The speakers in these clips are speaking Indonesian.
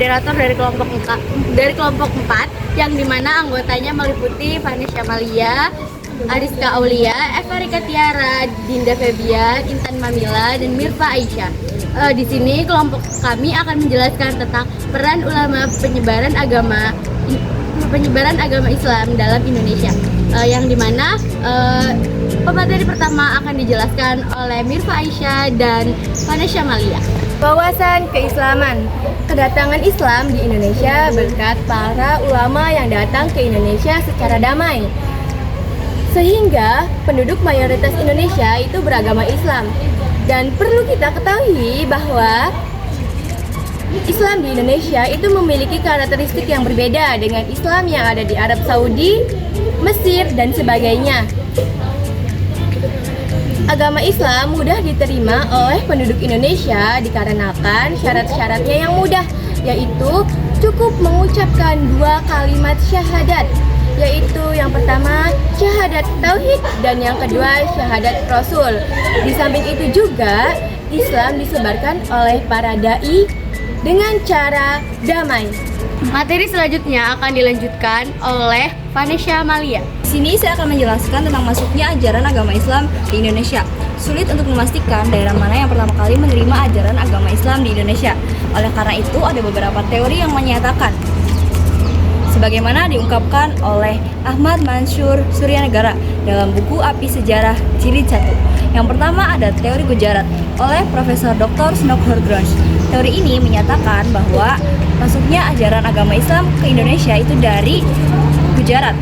moderator dari kelompok 4 yang dimana anggotanya meliputi Vanessa Malia, Ariska Aulia, Eva Rika Tiara, Dinda Febian, Intan Mamila, dan Mirfa Aisyah. Di sini kelompok kami akan menjelaskan tentang peran ulama penyebaran agama Islam dalam Indonesia. Yang dimana pemateri pertama akan dijelaskan oleh Mirfa Aisyah dan Vanessa Malia. Wawasan keislaman. Kedatangan Islam di Indonesia berkat para ulama yang datang ke Indonesia secara damai. Sehingga penduduk mayoritas Indonesia itu beragama Islam. Dan perlu kita ketahui bahwa Islam di Indonesia itu memiliki karakteristik yang berbeda dengan Islam yang ada di Arab Saudi, Mesir, dan sebagainya. Agama Islam mudah diterima oleh penduduk Indonesia dikarenakan syarat-syaratnya yang mudah, yaitu cukup mengucapkan 2 kalimat syahadat, yaitu yang pertama syahadat tauhid dan yang kedua syahadat rasul. Di samping itu juga Islam disebarkan oleh para dai dengan cara damai. Materi selanjutnya akan dilanjutkan oleh Vanessa Malia. Di sini saya akan menjelaskan tentang masuknya ajaran agama Islam di Indonesia. Sulit untuk memastikan daerah mana yang pertama kali menerima ajaran agama Islam di Indonesia. Oleh karena itu, ada beberapa teori yang menyatakan sebagaimana diungkapkan oleh Ahmad Mansur Suryanegara dalam buku Api Sejarah Jilid 1. Yang pertama ada teori Gujarat oleh Profesor Dr. Snodgrass. Teori ini menyatakan bahwa masuknya ajaran agama Islam ke Indonesia itu dari Gujarat.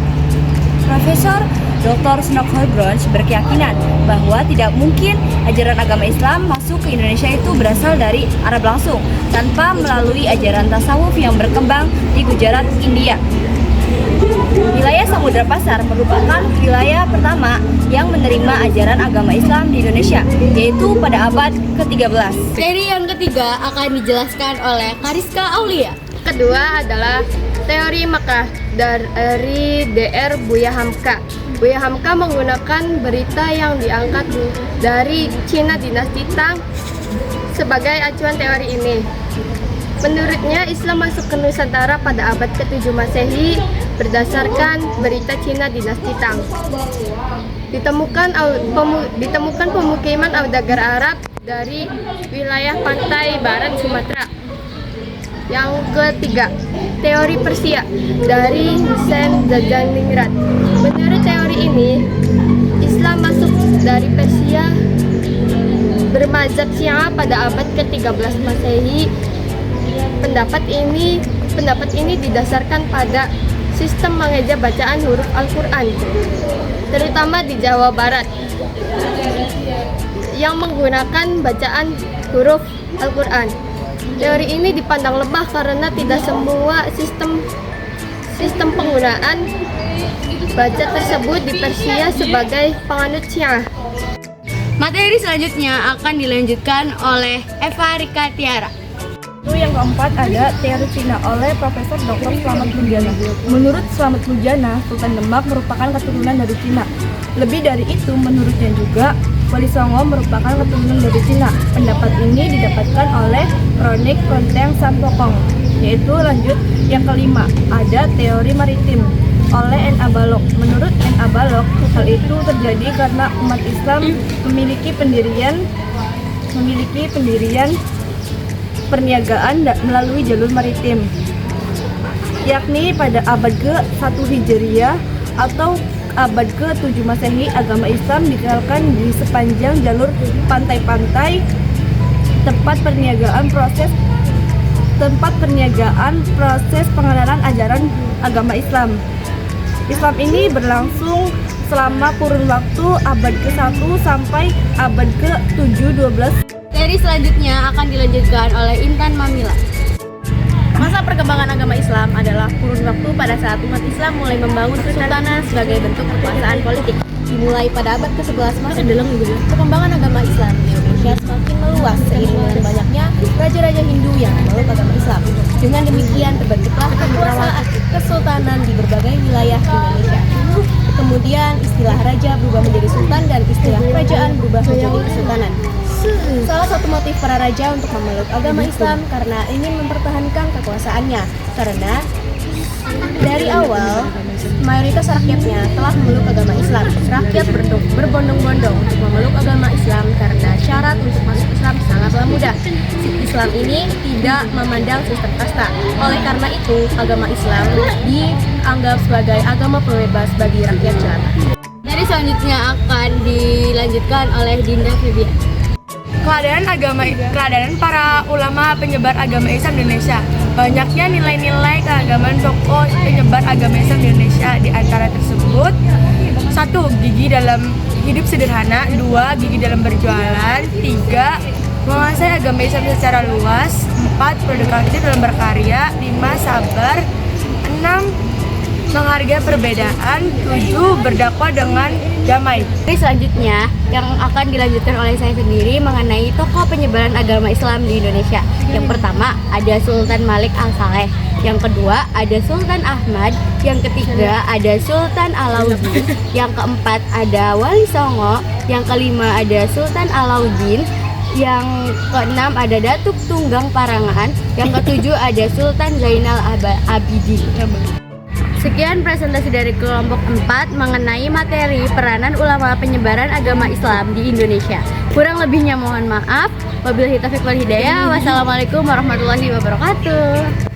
Profesor Dr. Snodgrass berkeyakinan bahwa tidak mungkin ajaran agama Islam masuk ke Indonesia itu berasal dari Arab langsung tanpa melalui ajaran tasawuf yang berkembang di Gujarat, India. Wilayah Samudra Pasar merupakan wilayah pertama yang menerima ajaran agama Islam di Indonesia, yaitu pada abad ke-13. Teori yang ketiga akan dijelaskan oleh Ariska Aulia. Kedua adalah teori Makkah dari Dr. Buya Hamka. Buya Hamka menggunakan berita yang diangkat dari Cina dinasti Tang sebagai acuan teori ini. Menurutnya Islam masuk ke Nusantara pada abad ke-7 Masehi berdasarkan berita Cina dinasti Tang. Ditemukan pemukiman Audagar Arab dari wilayah pantai barat Sumatera. Yang ketiga, teori Persia dari Hussein Zajaningrat. Menurut teori ini, Islam masuk dari Persia bermazhab Syiah pada abad ke-13 Masehi. Pendapat ini didasarkan pada sistem mengeja bacaan huruf Al-Quran, terutama di Jawa Barat, yang menggunakan bacaan huruf Al-Quran. Teori ini dipandang lemah karena tidak semua sistem penggunaan baca tersebut di Persia sebagai penganut Syiah. Materi selanjutnya akan dilanjutkan oleh Eva Rika Tiara. Yang keempat ada teori Cina oleh Profesor Dr. Slamet Mujana. Menurut Slamet Mujana, Sultan Demak merupakan keturunan dari Cina. Lebih dari itu, menurutnya juga Wali Songo merupakan keturunan dari Cina. Pendapat ini didapatkan oleh Kronik Konteng Sampokong. Yaitu lanjut yang kelima, ada teori maritim oleh N. A. Balok. Menurut N. A. Balok, hal itu terjadi karena umat Islam memiliki pendirian perniagaan melalui jalur maritim, yakni pada abad ke-1 Hijriah atau abad ke-7 Masehi. Agama Islam dikenalkan di sepanjang jalur pantai-pantai tempat perniagaan proses pengenalan ajaran agama Islam. Islam ini berlangsung selama kurun waktu abad ke-1 sampai abad ke-7-12. Seri selanjutnya akan dilanjutkan oleh Intan Mamila. Masa perkembangan agama Islam adalah kurun waktu pada saat umat Islam mulai membangun kesultanan sebagai bentuk kekuasaan politik. Dimulai pada abad ke-11 Masehi. Perkembangan agama Islam di Indonesia semakin meluas seiring dengan banyaknya raja-raja Hindu yang memeluk agama Islam. Dengan demikian terbentuklah kekuasaan kesultanan di berbagai wilayah di Indonesia. Kemudian istilah raja berubah menjadi sultan dan istilah kerajaan berubah menjadi kesultanan. Salah satu motif para raja untuk memeluk agama Islam karena ingin mempertahankan kekuasaannya. Karena dari awal mayoritas rakyatnya telah memeluk agama Islam. Rakyat berbondong-bondong untuk memeluk agama Islam karena syarat untuk masuk Islam sangatlah mudah. Islam ini tidak memandang sistem kasta. Oleh karena itu, agama Islam dianggap sebagai agama pembebas bagi rakyat jelata. Dari selanjutnya akan dilanjutkan oleh Dinda Febian. Keadaan para ulama penyebar agama Islam di Indonesia. Banyaknya nilai-nilai keagamaan tokoh penyebar agama Islam di Indonesia. Di antara tersebut, 1. Gigi dalam hidup sederhana. 2. Gigi dalam berjualan. 3. Menguasai agama Islam secara luas. 4. Produktif dalam berkarya. 5. Sabar. 6. Menghargai perbedaan. 7. Berdakwah dengan damai. Jadi selanjutnya yang akan dilanjutkan oleh saya sendiri mengenai tokoh penyebaran agama Islam di Indonesia. Yang pertama ada Sultan Malik Al-Saleh, yang kedua ada Sultan Ahmad, yang ketiga ada Sultan Alauddin, yang keempat ada Wali Songo, yang kelima ada Sultan Alauddin, yang keenam ada Datuk Tunggang Parangan, yang ketujuh ada Sultan Zainal Abidin. Sekian presentasi dari kelompok 4 mengenai materi peranan ulama penyebaran agama Islam di Indonesia. Kurang lebihnya mohon maaf. Wabillahi taufiq wal hidayah. Wassalamualaikum warahmatullahi wabarakatuh.